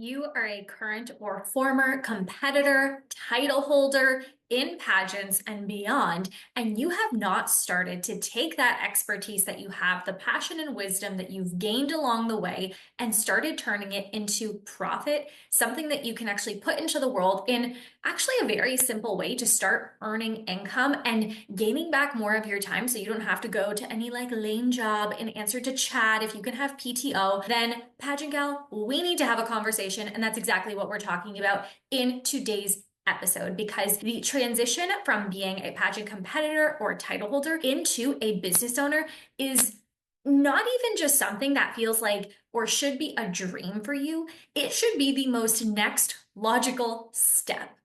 you are a current or former competitor, title holder in pageants and beyond, and you have not started to take that expertise that you have, the passion and wisdom that you've gained along the way, and started turning it into profit, something that you can actually put into the world in actually a very simple way to start earning income and gaining back more of your time so you don't have to go to any like lame job and answer to chat. If you can have PTO, then pageant gal, we need to have a conversation. And that's exactly what we're talking about in today's episode, because the transition from being a pageant competitor or title holder into a business owner is not even just something that feels like or should be a dream for you. It should be the most next logical step.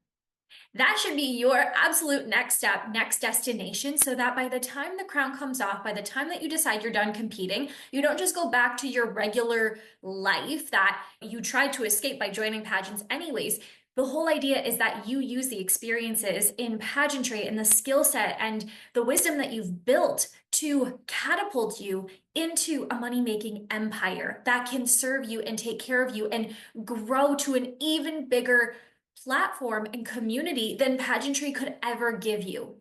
That should be your absolute next step, next destination, so that by the time the crown comes off, by the time that you decide you're done competing, you don't just go back to your regular life that you tried to escape by joining pageants anyways. The whole idea is that you use the experiences in pageantry and the skill set and the wisdom that you've built to catapult you into a money-making empire that can serve you and take care of you and grow to an even bigger platform and community than pageantry could ever give you.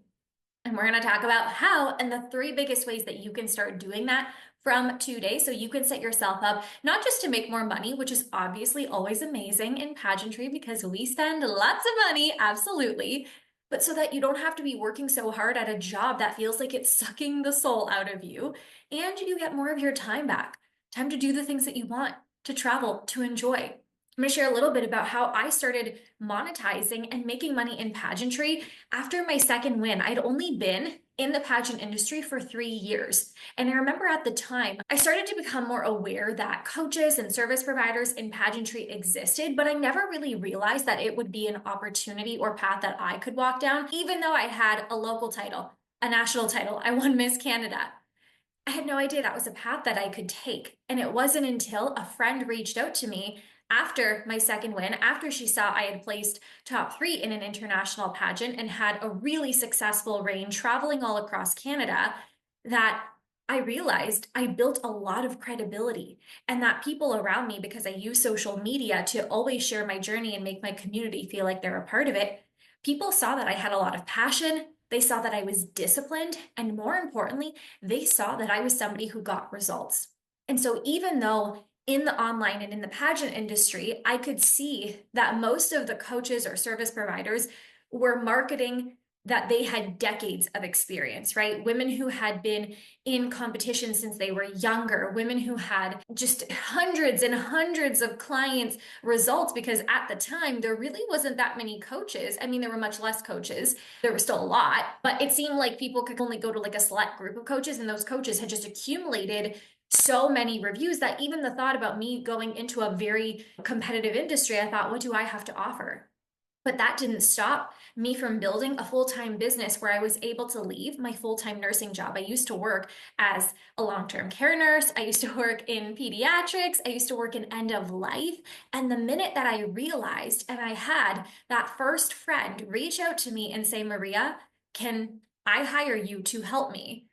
And we're going to talk about how and the three biggest ways that you can start doing that from today so you can set yourself up not just to make more money, which is obviously always amazing in pageantry because we spend lots of money, absolutely, but so that you don't have to be working so hard at a job that feels like it's sucking the soul out of you, and you get more of your time back, time to do the things that you want, to travel, to enjoy. I'm going to share a little bit about how I started monetizing and making money in pageantry after my second win. I'd only been in the pageant industry for 3 years. And I remember at the time, I started to become more aware that coaches and service providers in pageantry existed, but I never really realized that it would be an opportunity or path that I could walk down, even though I had a local title, a national title. I won Miss Canada. I had no idea that was a path that I could take. And it wasn't until a friend reached out to me after my second win, after she saw I had placed top 3 in an international pageant and had a really successful reign traveling all across Canada, that I realized I built a lot of credibility and that people around me, because I use social media to always share my journey and make my community feel like they're a part of it, people saw that I had a lot of passion. They saw that I was disciplined. And more importantly, they saw that I was somebody who got results. And so even though in the online and in the pageant industry, I could see that most of the coaches or service providers were marketing that they had decades of experience, right? Women who had been in competition since they were younger, women who had just hundreds and hundreds of clients results, because at the time there really wasn't that many coaches. I mean, there were much less coaches. There were still a lot, but it seemed like people could only go to like a select group of coaches, and those coaches had just accumulated so many reviews that even the thought about me going into a very competitive industry, I thought, what do I have to offer? But that didn't stop me from building a full-time business where I was able to leave my full-time nursing job. I used to work as a long-term care nurse. I used to work in pediatrics. I used to work in end of life. And the minute that I realized and I had that first friend reach out to me and say, Maria, can I hire you to help me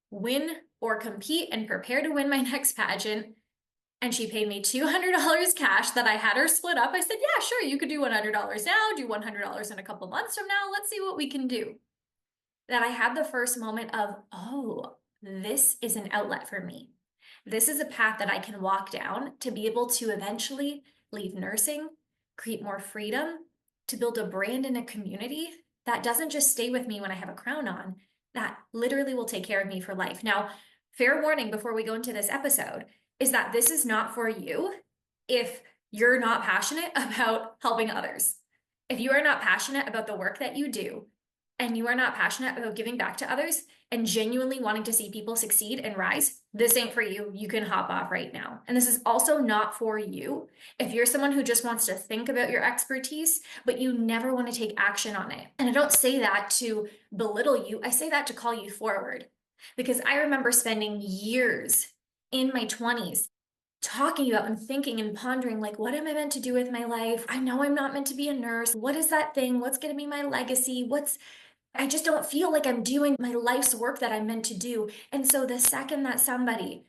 win or compete and prepare to win my next pageant? And she paid me $200 cash that I had her split up. I said, yeah, sure, you could do $100 now, do $100 in a couple months from now. Let's see what we can do. That I had the first moment of, oh, this is an outlet for me. This is a path that I can walk down to be able to eventually leave nursing, create more freedom, to build a brand and a community that doesn't just stay with me when I have a crown on, that literally will take care of me for life. Now, fair warning before we go into this episode is that this is not for you if you're not passionate about helping others. If you are not passionate about the work that you do, and you are not passionate about giving back to others and genuinely wanting to see people succeed and rise, this ain't for you. You can hop off right now. And this is also not for you if you're someone who just wants to think about your expertise, but you never want to take action on it. And I don't say that to belittle you. I say that to call you forward, because I remember spending years in my 20s talking about and thinking and pondering, like, what am I meant to do with my life? I know I'm not meant to be a nurse. What is that thing? What's going to be my legacy? I just don't feel like I'm doing my life's work that I'm meant to do. And so the second that somebody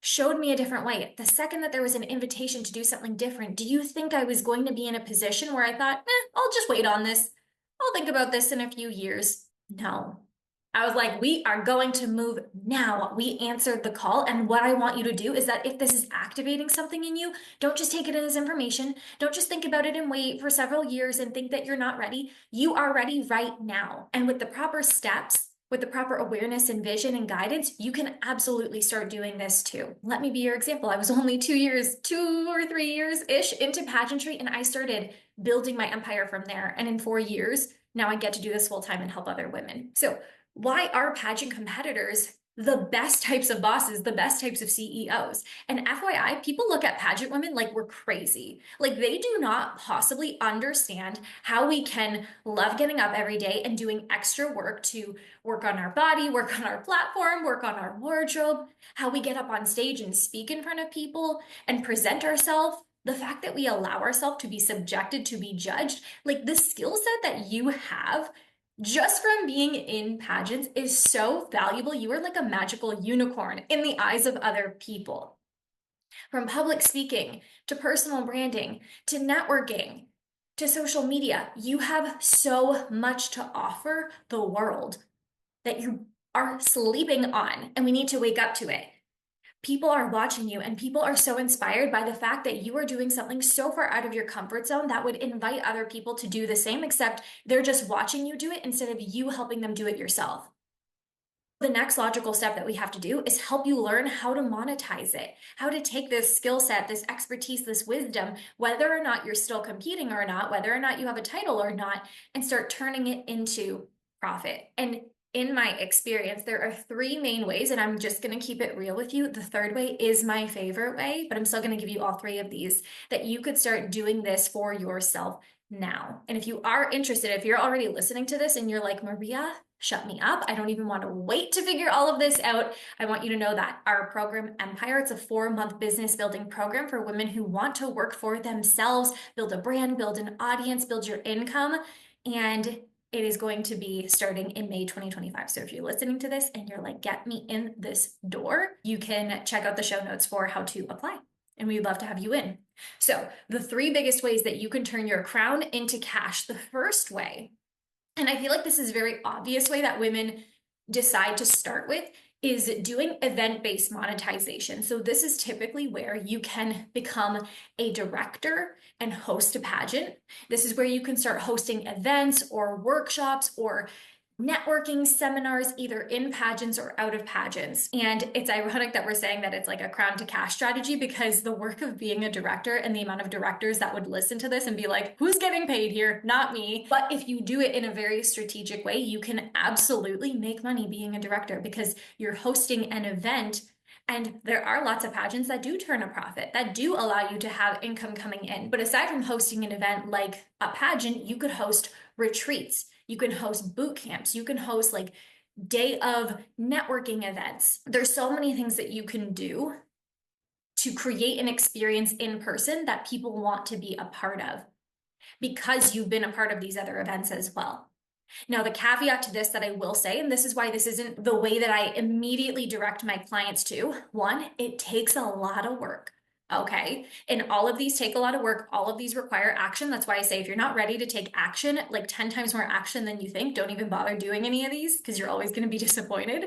showed me a different way. The second that there was an invitation to do something different, do you think I was going to be in a position where I thought, I'll just wait on this. I'll think about this in a few years? No. I was like, we are going to move now. We answered the call. And what I want you to do is that if this is activating something in you, don't just take it as information. Don't just think about it and wait for several years and think that you're not ready. You are ready right now. And with the proper steps, with the proper awareness and vision and guidance, you can absolutely start doing this too. Let me be your example. I was only 2 or 3 years-ish into pageantry, and I started building my empire from there. And in 4 years, now I get to do this full time and help other women. So why are pageant competitors the best types of bosses, the best types of CEOs? And FYI, people look at pageant women like we're crazy. Like they do not possibly understand how we can love getting up every day and doing extra work to work on our body, work on our platform, work on our wardrobe, how we get up on stage and speak in front of people and present ourselves. The fact that we allow ourselves to be subjected, to be judged, like the skill set that you have just from being in pageants is so valuable. You are like a magical unicorn in the eyes of other people. From public speaking to personal branding to networking to social media, you have so much to offer the world that you are sleeping on, and we need to wake up to it. People are watching you, and people are so inspired by the fact that you are doing something so far out of your comfort zone that would invite other people to do the same, except they're just watching you do it instead of you helping them do it yourself. The next logical step that we have to do is help you learn how to monetize it, how to take this skill set, this expertise, this wisdom, whether or not you're still competing or not, whether or not you have a title or not, and start turning it into profit. And in my experience, there are three main ways, and I'm just going to keep it real with you. The third way is my favorite way, but I'm still going to give you all three of these that you could start doing this for yourself now. And if you are interested, if you're already listening to this and you're like, Maria, shut me up, I don't even want to wait to figure all of this out, I want you to know that our program Empire, it's a 4-month business building program for women who want to work for themselves, build a brand, build an audience, build your income. And it is going to be starting in May 2025. So if you're listening to this and you're like, get me in this door, you can check out the show notes for how to apply. And we'd love to have you in. So the three biggest ways that you can turn your crown into cash. The first way, and I feel like this is a very obvious way that women decide to start with, is doing event-based monetization. So this is typically where you can become a director and host a pageant. This is where you can start hosting events or workshops or networking seminars, either in pageants or out of pageants. And it's ironic that we're saying that it's like a crown to cash strategy, because the work of being a director and the amount of directors that would listen to this and be like, who's getting paid here? Not me. But if you do it in a very strategic way, you can absolutely make money being a director, because you're hosting an event. And there are lots of pageants that do turn a profit, that do allow you to have income coming in. But aside from hosting an event like a pageant, you could host retreats. You can host boot camps. You can host like day of networking events. There's so many things that you can do to create an experience in person that people want to be a part of, because you've been a part of these other events as well. Now, the caveat to this that I will say, and this is why this isn't the way that I immediately direct my clients to, one, it takes a lot of work. Okay. And all of these take a lot of work. All of these require action. That's why I say if you're not ready to take action, like 10 times more action than you think, don't even bother doing any of these, because you're always going to be disappointed.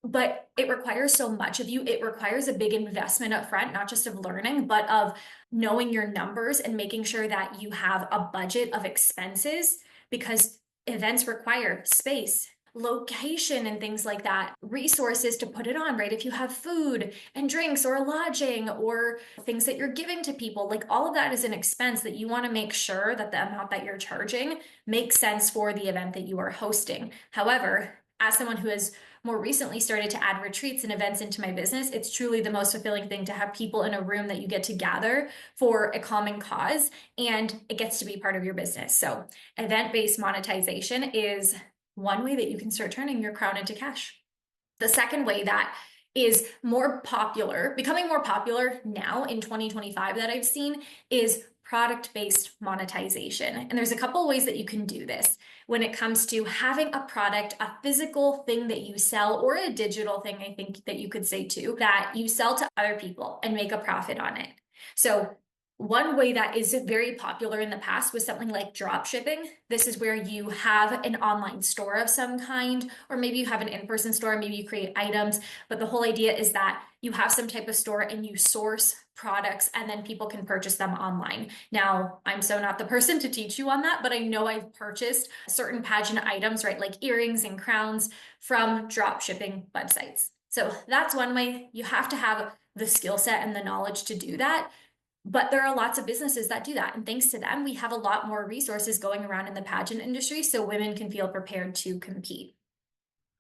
But it requires so much of you. It requires a big investment up front, not just of learning, but of knowing your numbers and making sure that you have a budget of expenses, because events require space, location, and things like that, resources to put it on, right? If you have food and drinks or lodging or things that you're giving to people, like all of that is an expense that you want to make sure that the amount that you're charging makes sense for the event that you are hosting. However, as someone who has more recently started to add retreats and events into my business, it's truly the most fulfilling thing to have people in a room that you get to gather for a common cause, and it gets to be part of your business. So event-based monetization is one way that you can start turning your crown into cash. The second way that is more popular, becoming more popular now in 2025 that I've seen, is product-based monetization. And there's a couple of ways that you can do this. when it comes to having a product, a physical thing that you sell, or a digital thing, I think that you could say too, that you sell to other people and make a profit on it. So one way that is very popular in the past was something like drop shipping. This is where you have an online store of some kind, or maybe you have an in-person store, maybe you create items, but the whole idea is that you have some type of store and you source products and then people can purchase them online. Now, I'm so not the person to teach you on that, but I know I've purchased certain pageant items, right? Like earrings and crowns from drop shipping websites. So that's one way. You have to have the skill set and the knowledge to do that. But there are lots of businesses that do that. And thanks to them, we have a lot more resources going around in the pageant industry so women can feel prepared to compete.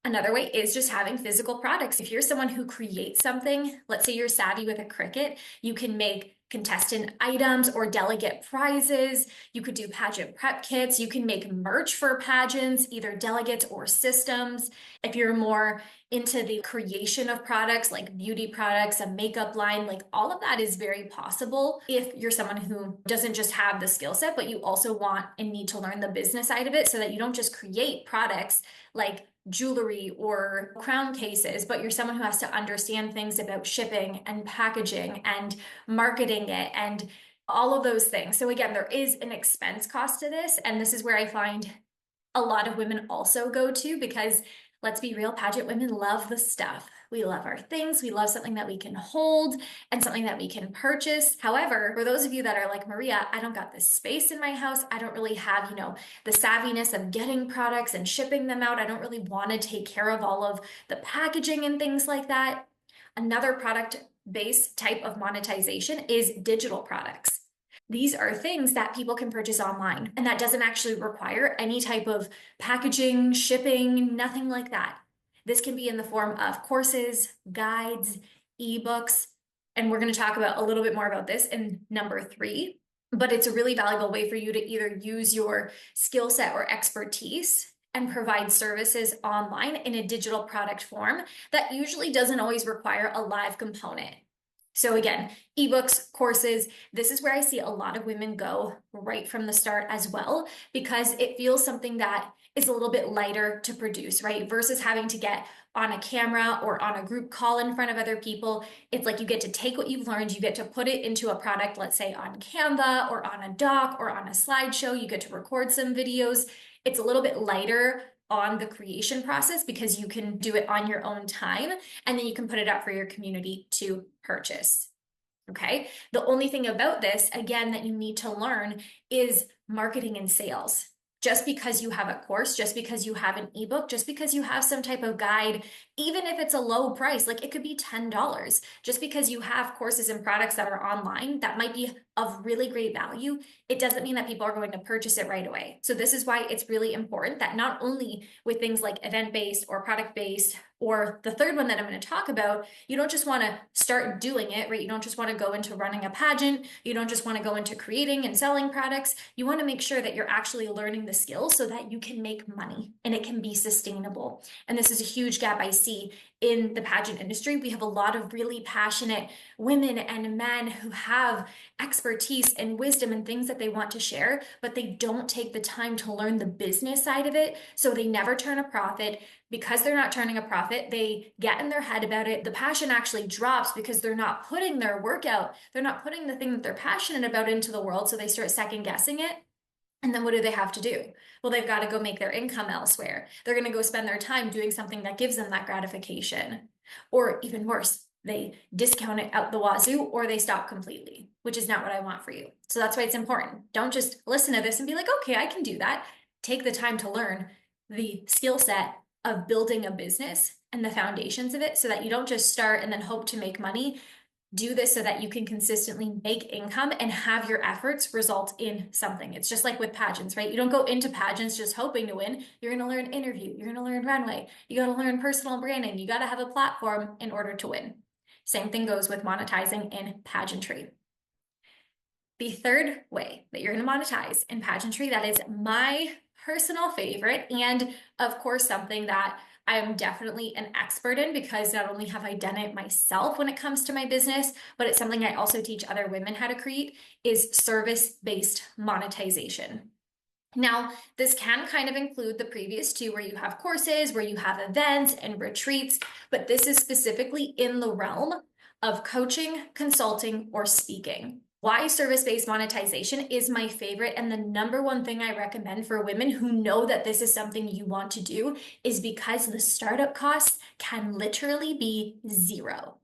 Another way is just having physical products. If you're someone who creates something, let's say you're savvy with a Cricut, you can make contestant items or delegate prizes. You could do pageant prep kits. You can make merch for pageants, either delegates or systems. If you're more into the creation of products like beauty products, a makeup line, like all of that is very possible if you're someone who doesn't just have the skill set, but you also want and need to learn the business side of it so that you don't just create products like jewelry or crown cases, but you're someone who has to understand things about shipping and packaging and marketing it and all of those things. So again, there is an expense cost to this. And this is where I find a lot of women also go to, because let's be real, pageant women love the stuff. We love our things. We love something that we can hold and something that we can purchase. However, for those of you that are like, Maria, I don't got this space in my house. I don't really have, the savviness of getting products and shipping them out. I don't really want to take care of all of the packaging and things like that. Another product-based type of monetization is digital products. These are things that people can purchase online, and that doesn't actually require any type of packaging, shipping, nothing like that. This can be in the form of courses, guides, ebooks, and we're going to talk about a little bit more about this in number 3. But it's a really valuable way for you to either use your skill set or expertise and provide services online in a digital product form that usually doesn't always require a live component. So again, ebooks, courses, this is where I see a lot of women go right from the start as well, because it feels something that is a little bit lighter to produce, right? Versus having to get on a camera or on a group call in front of other people. It's like you get to take what you've learned, you get to put it into a product, let's say on Canva or on a doc or on a slideshow, you get to record some videos. It's a little bit lighter on the creation process because you can do it on your own time, and then you can put it up for your community to purchase. Okay. The only thing about this, again, that you need to learn is marketing and sales. Just because you have a course, just because you have an ebook, just because you have some type of guide, even if it's a low price, like it could be $10, just because you have courses and products that are online that might be of really great value, it doesn't mean that people are going to purchase it right away. So this is why it's really important that not only with things like event-based or product-based, or the third one that I'm going to talk about, you don't just want to start doing it, right? You don't just want to go into running a pageant. You don't just want to go into creating and selling products. You want to make sure that you're actually learning the skills so that you can make money and it can be sustainable. And this is a huge gap I see in the pageant industry. We have a lot of really passionate women and men who have expertise and wisdom and things that they want to share, but they don't take the time to learn the business side of it. So they never turn a profit. Because they're not turning a profit, they get in their head about it. The passion actually drops because they're not putting their work out. They're not putting the thing that they're passionate about into the world. So they start second guessing it. And then what do they have to do? Well, they've got to go make their income elsewhere. They're going to go spend their time doing something that gives them that gratification. Or even worse, they discount it out the wazoo, or they stop completely, which is not what I want for you. So that's why it's important. Don't just listen to this and be like, okay, I can do that. Take the time to learn the skill set of building a business and the foundations of it so that you don't just start and then hope to make money. Do this so that you can consistently make income and have your efforts result in something. It's just like with pageants, right? You don't go into pageants just hoping to win. You're going to learn interview. You're going to learn runway. You got to learn personal branding. You got to have a platform in order to win. Same thing goes with monetizing in pageantry. The third way that you're going to monetize in pageantry, that is my personal favorite, and of course something that I am definitely an expert in, because not only have I done it myself when it comes to my business, but it's something I also teach other women how to create, is service-based monetization. Now, this can kind of include the previous two where you have courses, where you have events and retreats, but this is specifically in the realm of coaching, consulting, or speaking. Why service-based monetization is my favorite and the number one thing I recommend for women who know that this is something you want to do is because the startup costs can literally be zero.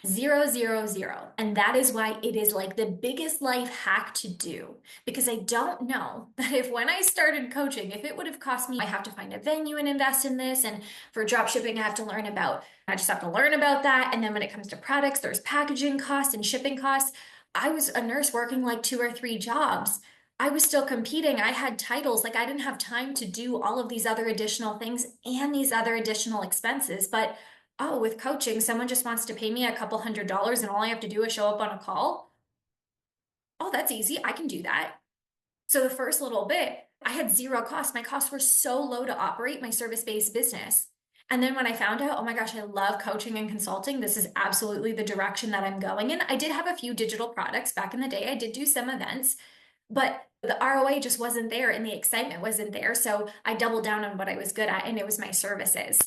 Zero, zero, zero. And that is why it is like the biggest life hack to do. Because I don't know that if when I started coaching, if it would have cost me, I have to find a venue and invest in this. And for drop shipping, I just have to learn about that. And then when it comes to products, there's packaging costs and shipping costs. I was a nurse working like 2 or 3 jobs. I was still competing. I had titles. Like I didn't have time to do all of these other additional things and these other additional expenses. But oh, with coaching, someone just wants to pay me a couple $100 and all I have to do is show up on a call. Oh, that's easy. I can do that. So the first little bit, I had zero costs. My costs were so low to operate my service-based business. And then when I found out, oh my gosh, I love coaching and consulting. This is absolutely the direction that I'm going in. I did have a few digital products back in the day. I did do some events, but the ROA just wasn't there and the excitement wasn't there. So I doubled down on what I was good at, and it was my services.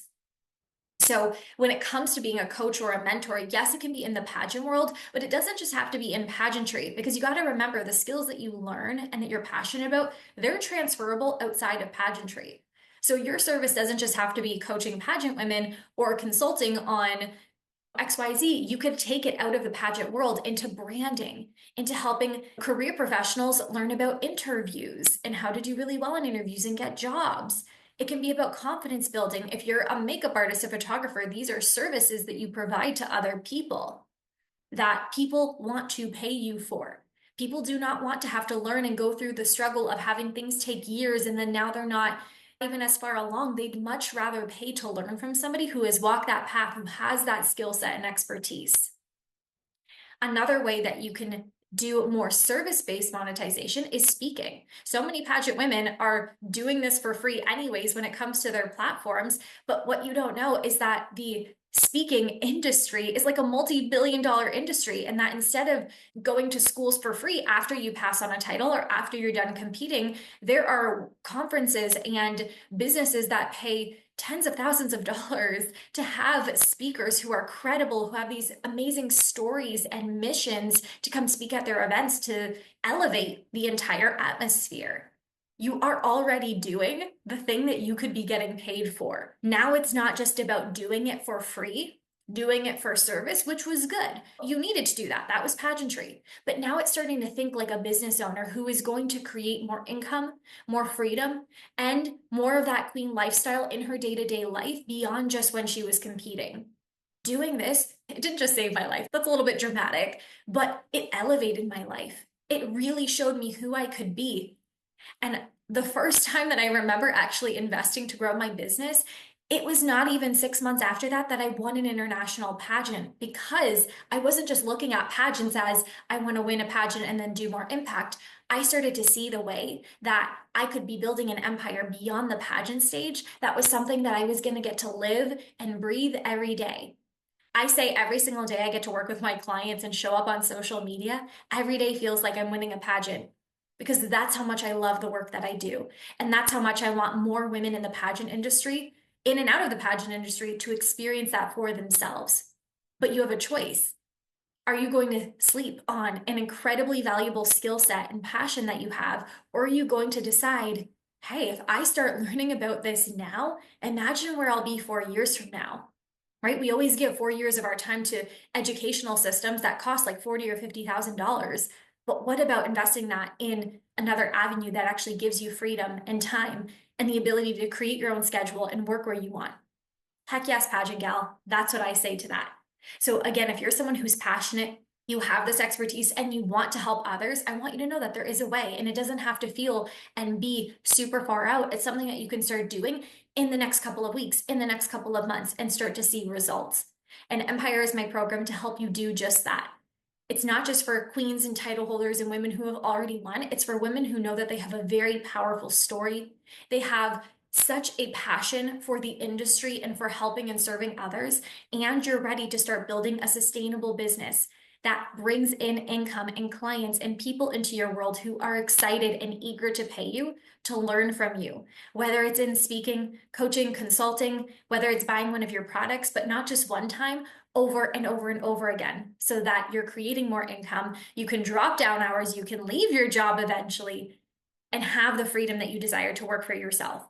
So when it comes to being a coach or a mentor, yes, it can be in the pageant world, but it doesn't just have to be in pageantry because you got to remember the skills that you learn and that you're passionate about, they're transferable outside of pageantry. So your service doesn't just have to be coaching pageant women or consulting on XYZ. You could take it out of the pageant world into branding, into helping career professionals learn about interviews and how to do really well in interviews and get jobs. It can be about confidence building. If you're a makeup artist, a photographer, these are services that you provide to other people that people want to pay you for. People do not want to have to learn and go through the struggle of having things take years and then now they're not even as far along. They'd much rather pay to learn from somebody who has walked that path, who has that skill set and expertise. Another way that you can do more service-based monetization is speaking. So many pageant women are doing this for free anyways when it comes to their platforms, but what you don't know is that the speaking industry is like a multi-billion-dollar industry, and that instead of going to schools for free after you pass on a title or after you're done competing, there are conferences and businesses that pay tens of thousands of dollars to have speakers who are credible, who have these amazing stories and missions to come speak at their events to elevate the entire atmosphere. You are already doing the thing that you could be getting paid for. Now it's not just about doing it for free, doing it for service, which was good. You needed to do that. That was pageantry. But now it's starting to think like a business owner who is going to create more income, more freedom, and more of that queen lifestyle in her day-to-day life beyond just when she was competing. Doing this, it didn't just save my life. That's a little bit dramatic, but it elevated my life. It really showed me who I could be. And the first time that I remember actually investing to grow my business, it was not even 6 months after that that I won an international pageant because I wasn't just looking at pageants as I want to win a pageant and then do more impact. I started to see the way that I could be building an empire beyond the pageant stage. That was something that I was going to get to live and breathe every day. I say every single day I get to work with my clients and show up on social media, every day feels like I'm winning a pageant because that's how much I love the work that I do. And that's how much I want more women in the pageant industry, in and out of the pageant industry, to experience that for themselves. But you have a choice. Are you going to sleep on an incredibly valuable skill set and passion that you have? Or are you going to decide, hey, if I start learning about this now, imagine where I'll be 4 years from now, right? We always give 4 years of our time to educational systems that cost like $40,000 or $50,000. But what about investing that in another avenue that actually gives you freedom and time and the ability to create your own schedule and work where you want? Heck yes, pageant gal. That's what I say to that. So again, if you're someone who's passionate, you have this expertise and you want to help others, I want you to know that there is a way and it doesn't have to feel and be super far out. It's something that you can start doing in the next couple of weeks, in the next couple of months, and start to see results. And Empire is my program to help you do just that. It's not just for queens and title holders and women who have already won. It's for women who know that they have a very powerful story. They have such a passion for the industry and for helping and serving others, and you're ready to start building a sustainable business that brings in income and clients and people into your world who are excited and eager to pay you to learn from you, whether it's in speaking, coaching, consulting, whether it's buying one of your products, but not just one time, over and over and over again, so that you're creating more income. You can drop down hours, you can leave your job eventually, and have the freedom that you desire to work for yourself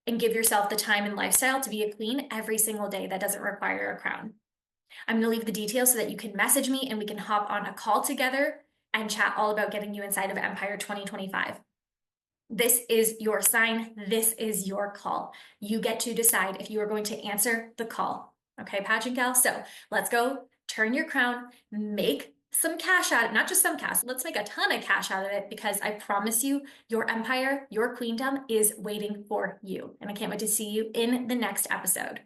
and give yourself the time and lifestyle to be a queen every single day that doesn't require a crown. I'm going to leave the details so that you can message me and we can hop on a call together and chat all about getting you inside of Empire 2025. This is your sign. This is your call. You get to decide if you are going to answer the call. Okay, pageant gal? So let's go turn your crown, make some cash out of it, not just some cash. Let's make a ton of cash out of it, because I promise you, your empire, your queendom is waiting for you. And I can't wait to see you in the next episode.